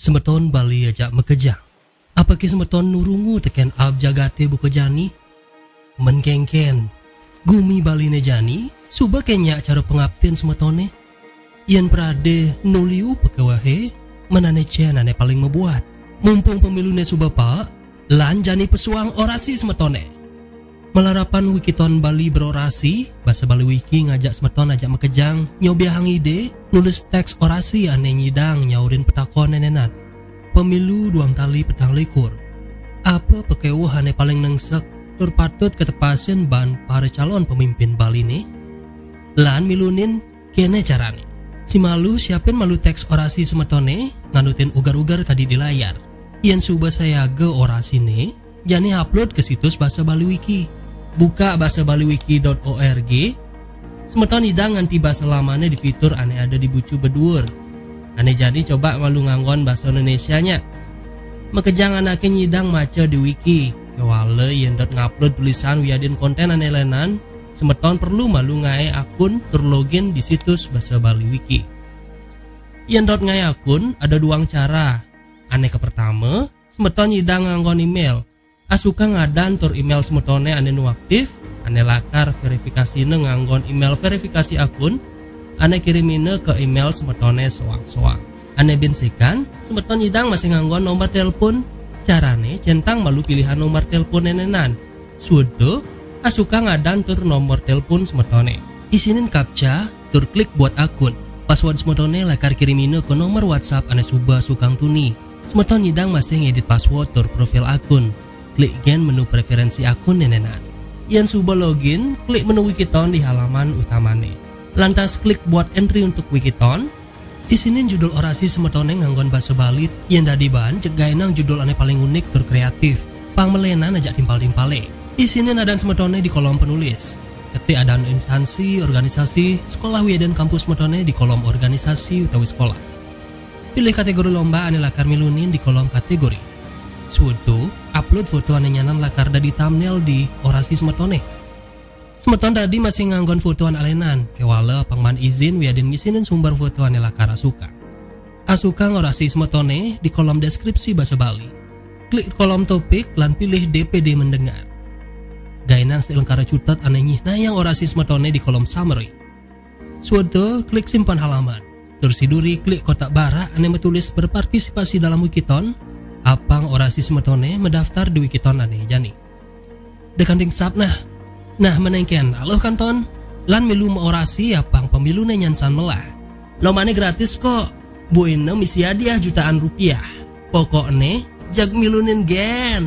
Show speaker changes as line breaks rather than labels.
Semeton Bali ajak mekejang. Apakah semeton nurungu teken ab jagate bukejani? Menkengken. Gumi Bali nejani, suba kenya cara pengabten semetone. Ian prade nuliu pekewahe, menane cenane paling membuat. Mumpung pemilune suba pak, lan jani pesuang orasi semetone. Melarapan Wikiton Bali berorasi, bahasa Bali Wiki ngajak semeton ajak mekejang, nyobiahang ide, nulis teks orasi ane nyidang nyaurin petakon nenenan. Pemilu 2 tali petang likur. Apa pekewah ane paling nengsek, tur patut ketepasin ban para calon pemimpin Bali nih? Lan milunin kene carane. Si malu siapin malu teks orasi semetone, nganutin ugar-ugar kadi di layar. Ian suba saya ge orasi nih, jani upload ke situs bahasa Bali Wiki. Buka bahasabaliwiki.org. Semeton idang nganti bahasa lamane di fitur ane ada di bucu bedur. Ane jadi coba malu nganggon bahasa Indonesianya. Mekejang anake nyidang maca di wiki. Kewale yen dot ngupload tulisan wiadin konten ane lenan, semeton perlu malu ngae akun terlogin di situs bahasa Bali Wiki. Yen dot ngae akun ada 2 cara. Ane ke pertama, semeton nyidang nganggon email. Asuka ngadan tur email semetone ane nu aktif, ane lakar verifikasi nganggon email verifikasi akun, ane kirimine ke email semetone soang-soang. Ane bensikan, semeton nyidang masih nganggon nomor telepon. Carane centang malu pilihan nomor telepon nenenan. Sudo, asuka ngadan tur nomor telepon semetone. Isinin captcha, tur klik buat akun. Password semetone lakar kirimine ke nomor WhatsApp ane suba sukang tuni. Semeton nyidang masih ngedit password tur profil akun. Klik gen menu preferensi akun nenenan. Yang suba login, klik menu Wikiton di halaman utamane. Lantas klik buat entry untuk Wikiton. Isinin judul orasi semetone nganggon bahasa Bali yang dadi bahan cek gaenang judul ane paling unik tur kreatif. Pangmelenan ajak timpal-timpale. Isinin adan semetone di kolom penulis. Ketik adan instansi, organisasi, sekolah wiadan kampus semetone di kolom organisasi utawi sekolah. Pilih kategori lomba ane lakar milunin di kolom kategori. Suatu, upload foto ane nyanan lakar dadi thumbnail di orasi semetone. Semeton tadi masih nganggon fotoan alenan, kewala pangman izin wiadin ngisinin sumber foto ane lakar asuka. Asuka ngorasi semetone di kolom deskripsi bahasa Bali. Klik kolom topik lan pilih DPD mendengar. Gainang selengkara cutat ane nyihna yang orasi semetone di kolom summary. Suatu, klik simpan halaman. Tersiduri klik kotak bara ane metulis berpartisipasi dalam Wikiton. Apang orasi semetone mendaftar di Wikiton ane jani. Dekanting sap nah menengken aloh kanton lan milu orasi apang pemilu nyansan melah. Lomane gratis kok. Buine misi hadiah jutaan rupiah. Pokokne jag milunin gen.